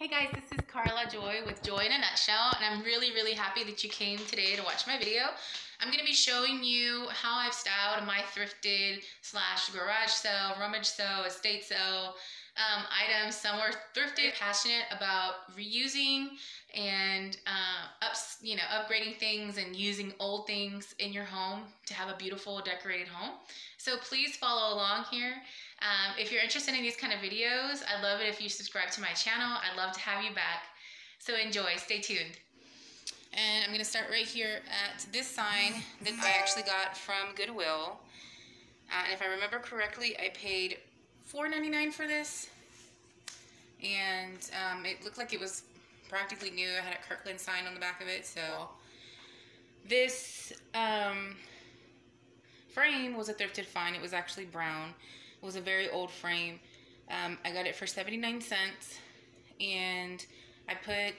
Hey guys, this is Carla Joy with Joy in a Nutshell, and I'm really happy that you came today to watch my video. I'm going to be showing you how I've styled my thrifted slash garage sale, rummage sale, estate sale items. Some are thrifted, passionate about reusing and upgrading things and using old things in your home to have a beautiful decorated home. So please follow along here. If you're interested in these kind of videos, I'd love it if you subscribe to my channel. I'd love to have you back. So enjoy, stay tuned. And I'm going to start right here at this sign that I actually got from Goodwill. And if I remember correctly, I paid $4.99 for this. And it looked like it was practically new. I had a Kirkland sign on the back of it. So this frame was a thrifted find. It was actually brown. It was a very old frame. I got it for 79 cents, and I put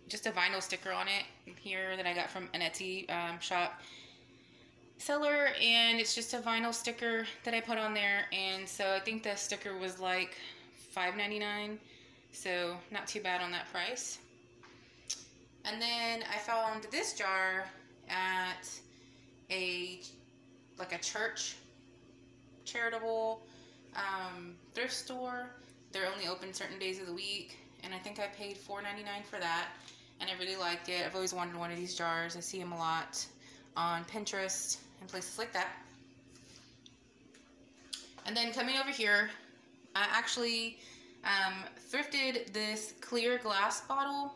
just a vinyl sticker on it here that I got from an Etsy shop seller, and it's just a vinyl sticker that I put on there. And so I think the sticker was like $5.99, so not too bad on that price. And then I found this jar at a church charitable thrift store. They're only open certain days of the week, and I think I paid $4.99 for that, and I really liked it. I've always wanted one of these jars. I see them a lot on Pinterest and places like that. And then coming over here, I actually thrifted this clear glass bottle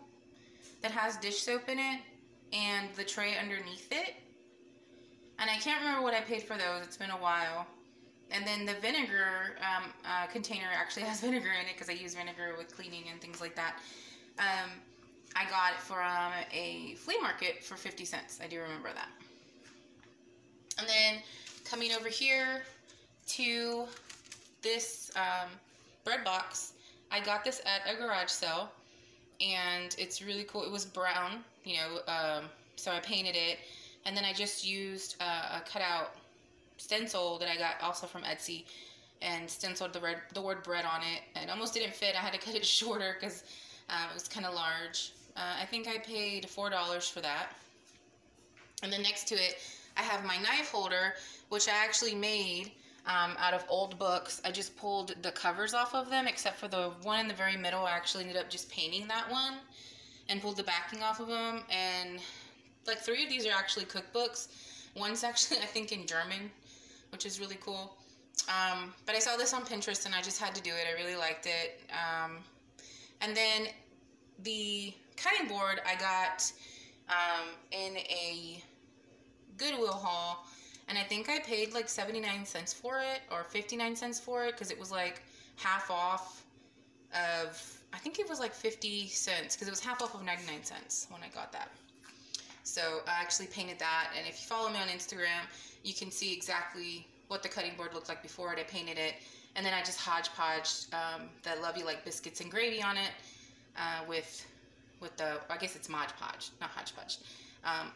that has dish soap in it and the tray underneath it. And I can't remember what I paid for those. It's been a while. And then the vinegar container actually has vinegar in it because I use vinegar with cleaning and things like that. I got it from a flea market for 50 cents. I do remember that. And then coming over here to this bread box, I got this at a garage sale, and it's really cool. It was brown, so I painted it. And then I just used a cutout stencil that I got also from Etsy and stenciled the word bread on it. It almost didn't fit. I had to cut it shorter because it was kind of large. I think I paid $4 for that. And then next to it, I have my knife holder, which I actually made out of old books. I just pulled the covers off of them, except for the one in the very middle. I actually ended up just painting that one and pulled the backing off of them. And like 3 of these are actually cookbooks. One's actually, I think, in German, which is really cool. But I saw this on Pinterest and I just had to do it. I really liked it. And then the cutting board I got in a Goodwill haul, and I think I paid like 79 cents for it, or 59 cents for it, because it was like half off of, I think it was like 50 cents, because it was half off of 99 cents when I got that. So I actually painted that, and if you follow me on Instagram, you can see exactly what the cutting board looked like before I painted it. And then I just hodgepodged the Love You Like biscuits and gravy on it with the, I guess it's Mod Podge, not hodgepodge,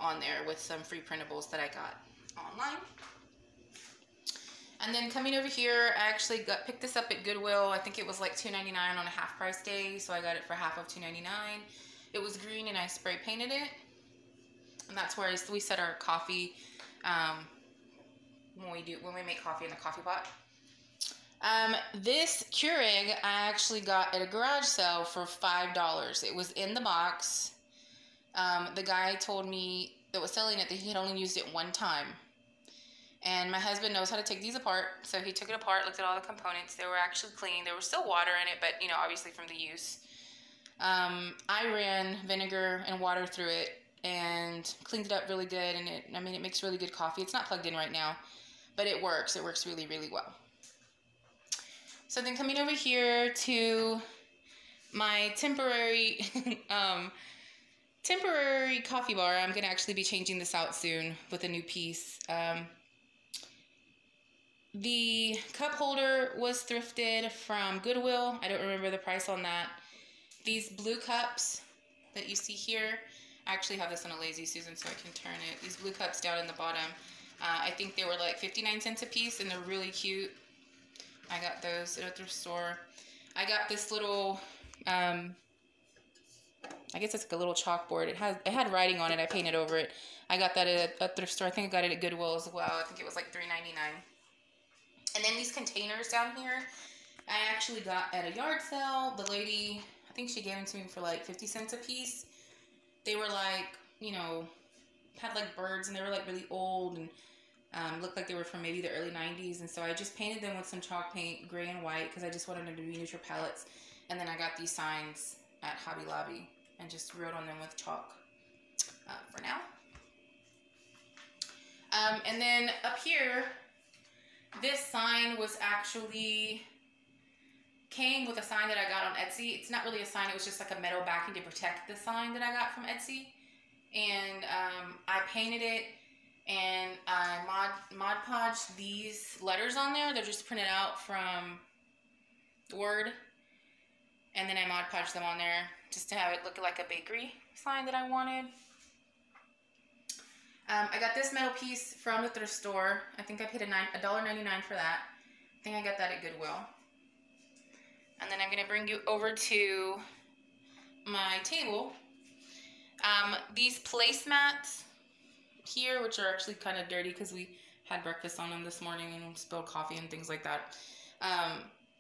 on there with some free printables that I got online. And then coming over here, I actually picked this up at Goodwill. I think it was like $2.99 on a half price day, so I got it for half of $2.99. It was green and I spray painted it. And that's where we set our coffee when we make coffee in the coffee pot. This Keurig I actually got at a garage sale for $5. It was in the box. The guy told me that was selling it that he had only used it one time. And my husband knows how to take these apart, so he took it apart, looked at all the components. They were actually clean. There was still water in it, but obviously from the use. I ran vinegar and water through it and cleaned it up really good, and it makes really good coffee. It's not plugged in right now, but it works. It works really well. So then coming over here to my temporary temporary coffee bar, I'm gonna actually be changing this out soon with a new piece. The cup holder was thrifted from Goodwill. I don't remember the price on that. These blue cups that you see here, I actually have this on a Lazy Susan so I can turn it. These blue cups down in the bottom, I think they were like 59 cents a piece, and they're really cute. I got those at a thrift store. I got this little I guess it's like a little chalkboard. It had writing on it. I painted over it. I got that at a thrift store. I think I got it at Goodwill as well. I think it was like $3.99. And then these containers down here, I actually got at a yard sale. The lady, I think she gave them to me for like 50 cents a piece. They were like, you know, had like birds, and they were like really old, and looked like they were from maybe the early 90s. And so I just painted them with some chalk paint, gray and white, because I just wanted them to be neutral palettes. And then I got these signs at Hobby Lobby and just wrote on them with chalk for now. And then up here, this sign was actually came with a sign that I got on Etsy. It's not really a sign, it was just like a metal backing to protect the sign that I got from Etsy. And I painted it, and I Mod Podged these letters on there. They're just printed out from Word. And then I Mod Podged them on there just to have it look like a bakery sign that I wanted. I got this metal piece from the thrift store. I think I paid $1.99 for that. I think I got that at Goodwill. And then I'm going to bring you over to my table. These placemats here, which are actually kind of dirty because we had breakfast on them this morning and spilled coffee and things like that.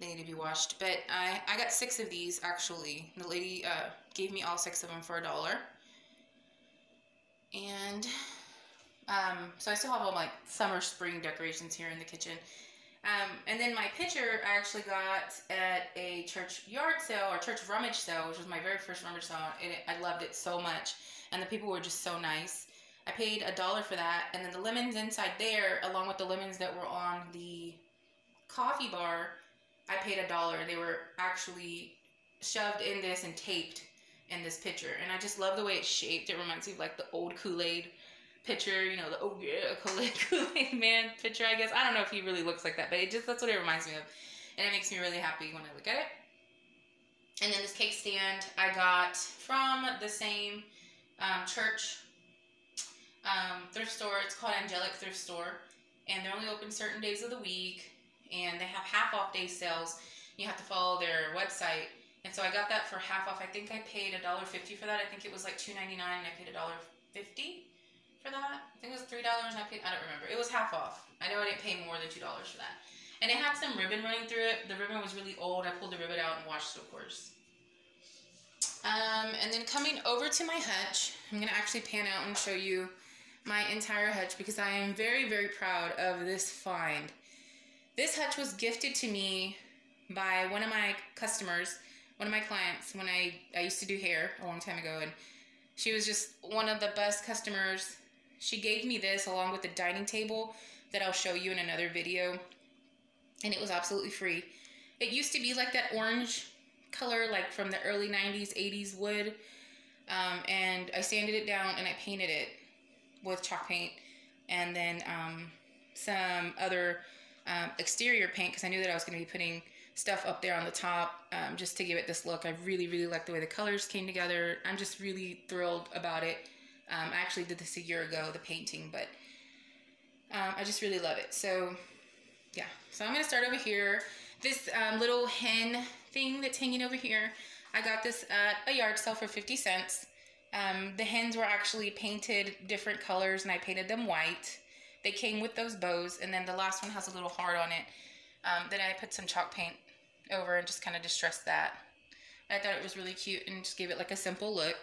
They need to be washed. But I got 6 of these, actually. The lady gave me all 6 of them for $1. And so I still have all my summer, spring decorations here in the kitchen. And then my pitcher I actually got at a church yard sale, or church rummage sale, which was my very first rummage sale, and I loved it so much. And the people were just so nice. I paid $1 for that, and then the lemons inside there, along with the lemons that were on the coffee bar, I paid $1. They were actually shoved in this and taped in this pitcher, and I just love the way it's shaped. It reminds me of like the old Kool-Aid pitcher, you know, the oh yeah, Kool-Aid man pitcher, I guess. I don't know if he really looks like that, but that's what it reminds me of, and it makes me really happy when I look at it. And then this cake stand I got from the same church thrift store. It's called Angelic Thrift Store, and they're only open certain days of the week, and they have half off day sales. You have to follow their website, and so I got that for half off. I think I paid $1.50 for that. I think it was like $2.99, and I paid $1.50 for that. I think it was $3, and I don't remember. It was half off. I know I didn't pay more than $2 for that. And it had some ribbon running through it. The ribbon was really old. I pulled the ribbon out and washed it, of course. And then coming over to my hutch, I'm going to actually pan out and show you my entire hutch, because I am very, very proud of this find. This hutch was gifted to me by one of my customers, one of my clients, when I used to do hair a long time ago, and she was just one of the best customers. She gave me this along with the dining table that I'll show you in another video, and it was absolutely free. It used to be like that orange color, like from the early 90s, 80s wood, and I sanded it down and I painted it with chalk paint, and then some other exterior paint, because I knew that I was going to be putting stuff up there on the top, just to give it this look. I really, really like the way the colors came together. I'm just really thrilled about it. I actually did this a year ago, the painting, but I just really love it. So yeah, so I'm going to start over here. This little hen thing that's hanging over here, I got this at a yard sale for 50 cents. The hens were actually painted different colors, and I painted them white. They came with those bows, and then the last one has a little heart on it. Then I put some chalk paint over and just kind of distressed that. I thought it was really cute and just gave it like a simple look.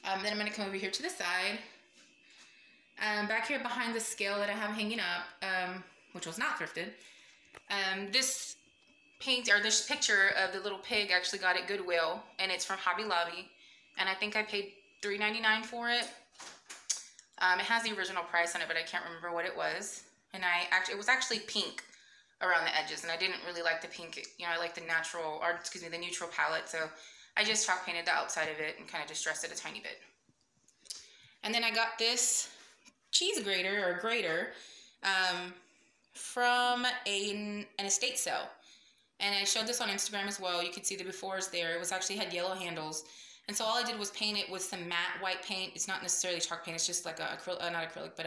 Then I'm going to come over here to the side. Back here behind the scale that I have hanging up, which was not thrifted, this paint, or this picture of the little pig, I actually got at Goodwill, and it's from Hobby Lobby, and I think I paid $3.99 for it. It has the original price on it, but I can't remember what it was. And it was actually pink around the edges, and I didn't really like the pink. You know, I like the the neutral palette, so I just chalk painted the outside of it and kind of distressed it a tiny bit. And then I got this cheese grater, or grater, from an estate sale. And I showed this on Instagram as well. You could see the befores there. It was actually had yellow handles. And so all I did was paint it with some matte white paint. It's not necessarily chalk paint. It's just like not acrylic, but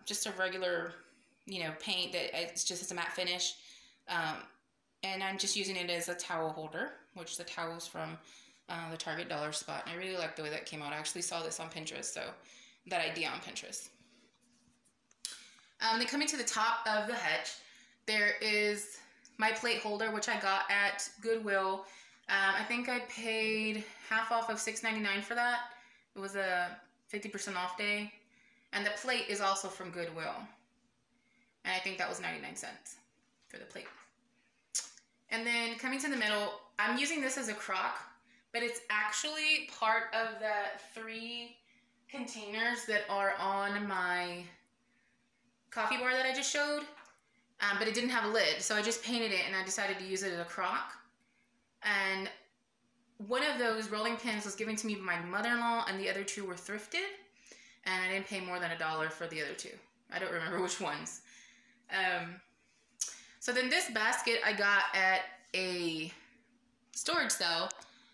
just a regular, you know, paint that it's just a matte finish. And I'm just using it as a towel holder, which the towel's from the Target dollar spot. And I really like the way that came out. I actually saw this on Pinterest, so that idea on Pinterest. Then coming to the top of the hutch, there is my plate holder, which I got at Goodwill. I think I paid half off of $6.99 for that. It was a 50% off day. And the plate is also from Goodwill. And I think that was 99 cents for the plate. And then coming to the middle, I'm using this as a crock, but it's actually part of the 3 containers that are on my coffee bar that I just showed. But it didn't have a lid, so I just painted it and I decided to use it as a crock. And one of those rolling pins was given to me by my mother-in-law, and the other 2 were thrifted. And I didn't pay more than $1 for the other 2. I don't remember which ones. So then this basket I got at a storage sale.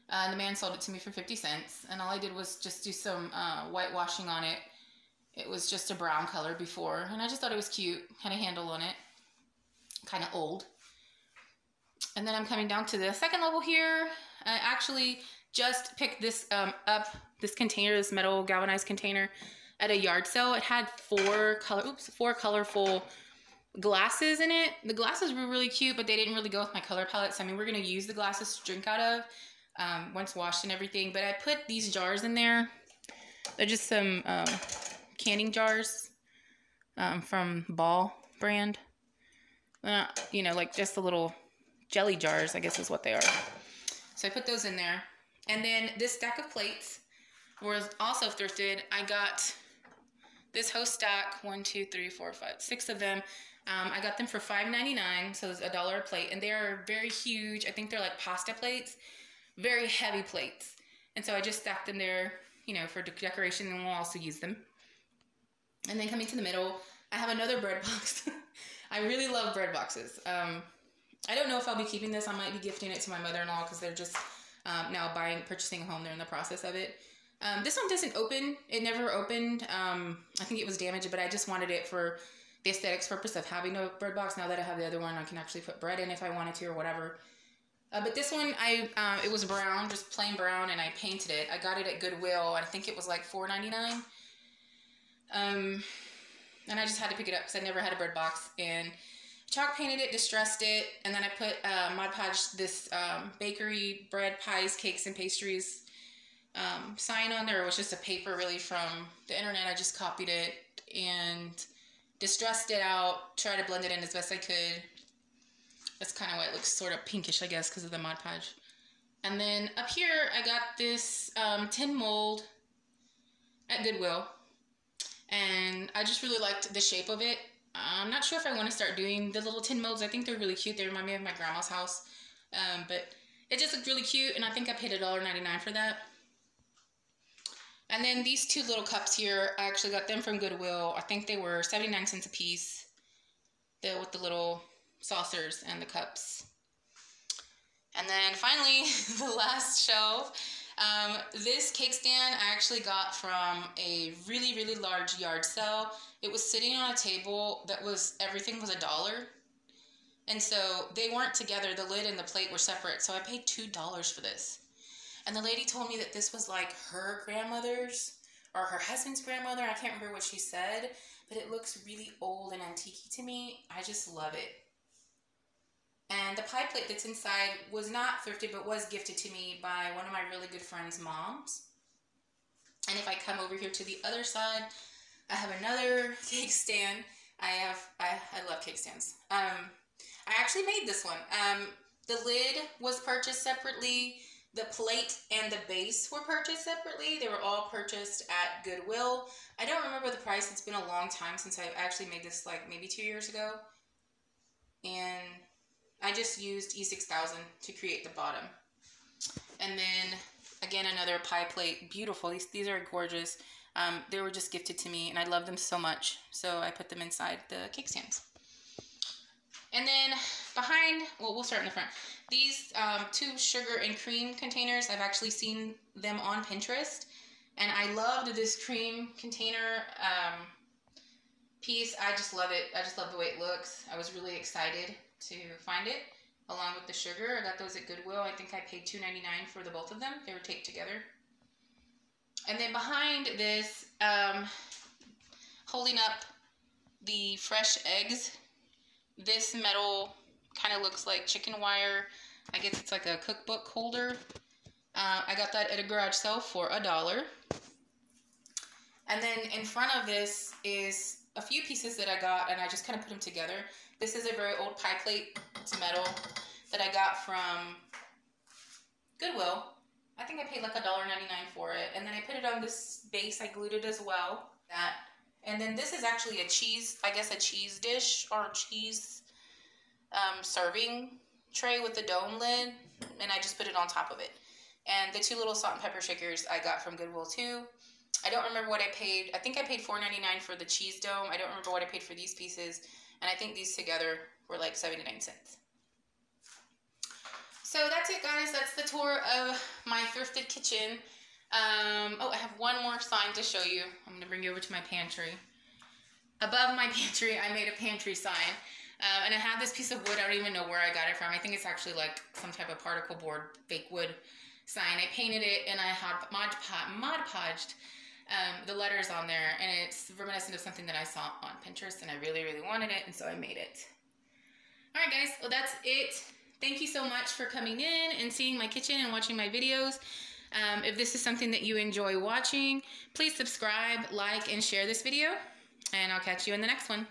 The man sold it to me for 50 cents. And all I did was just do some whitewashing on it. It was just a brown color before. And I just thought it was cute. Had a handle on it. Kind of old. And then I'm coming down to the second level here. I actually just picked this up, this container, this metal galvanized container, at a yard sale. It had 4 colorful glasses in it. The glasses were really cute, but they didn't really go with my color palette. So I mean, we're gonna use the glasses to drink out of once washed and everything. But I put these jars in there. They're just some canning jars from Ball brand. You know, like just the little jelly jars, I guess is what they are. So I put those in there. And then this stack of plates was also thrifted. I got this whole stack, 1, 2, 3, 4, 5, 6 of them. I got them for $5.99, so it's $1 a plate. And they are very huge. I think they're like pasta plates, very heavy plates. And so I just stacked them there, you know, for decoration, and we'll also use them. And then coming to the middle, I have another bread box. I really love bread boxes. I don't know if I'll be keeping this. I might be gifting it to my mother-in-law because they're just now purchasing a home. They're in the process of it. This one doesn't open. It never opened. I think it was damaged, but I just wanted it for the aesthetics purpose of having a bread box. Now that I have the other one, I can actually put bread in if I wanted to or whatever. But this one, it was brown, just plain brown, and I painted it. I got it at Goodwill. I think it was like $4.99. And I just had to pick it up because I never had a bread box. And chalk painted it, distressed it, and then I put Mod Podge, this bakery bread, pies, cakes, and pastries sign on there. It was just a paper really from the internet. I just copied it and distressed it out, tried to blend it in as best I could. That's kind of why it looks sort of pinkish, I guess, because of the Mod Podge. And then up here, I got this tin mold at Goodwill. And I just really liked the shape of it. I'm not sure if I want to start doing the little tin molds. I think they're really cute. They remind me of my grandma's house. But it just looked really cute, and I think I paid $1.99 for that. And then these 2 little cups here, I actually got them from Goodwill. I think they were 79 cents a piece. They're with the little saucers and the cups. And then finally, the last shelf. This cake stand I actually got from a really, really large yard sale. It was sitting on a table that everything was $1. And so they weren't together. The lid and the plate were separate. So I paid $2 for this. And the lady told me that this was like her grandmother's or her husband's grandmother. I can't remember what she said, but it looks really old and antique to me. I just love it. And the pie plate that's inside was not thrifted, but was gifted to me by one of my really good friends' moms. And if I come over here to the other side, I have another cake stand. I love cake stands. I actually made this one. The lid was purchased separately. The plate and the base were purchased separately. They were all purchased at Goodwill. I don't remember the price. It's been a long time since I've actually made this, like maybe 2 years ago. And I just used E6000 to create the bottom. And then, again, another pie plate. Beautiful. These are gorgeous. They were just gifted to me, and I love them so much. So I put them inside the cake stands. And then behind, well, we'll start in the front. These 2 sugar and cream containers, I've actually seen them on Pinterest. And I loved this cream container piece. I just love it. I just love the way it looks. I was really excited to find it. along with the sugar. I got those at Goodwill. I think I paid $2.99 for the both of them. They were taped together. And then behind this, holding up the fresh eggs, this metal kind of looks like chicken wire. I guess it's like a cookbook holder. I got that at a garage sale for $1. And then in front of this is a few pieces that I got, and I just kind of put them together. This is a very old pie plate. It's metal that I got from Goodwill. I think I paid like $1.99 for it. And then I put it on this base. I glued it as well. And then this is actually a cheese, I guess a cheese dish or cheese serving tray with the dome lid. And I just put it on top of it. And the 2 little salt and pepper shakers I got from Goodwill too. I don't remember what I paid. I think I paid $4.99 for the cheese dome. I don't remember what I paid for these pieces. And I think these together were like 79 cents. So that's it, guys. That's the tour of my thrifted kitchen. Oh, I have one more sign to show you. I'm going to bring you over to my pantry. Above my pantry, I made a pantry sign. And I have this piece of wood. I don't even know where I got it from. I think it's actually like some type of particle board, fake wood sign. I painted it and I had Mod Podged the letters on there, and it's reminiscent of something that I saw on Pinterest, and I really, really wanted it, and so I made it. All right, guys, well, that's it. Thank you so much for coming in and seeing my kitchen and watching my videos. If this is something that you enjoy watching, please subscribe, like, and share this video, and I'll catch you in the next one.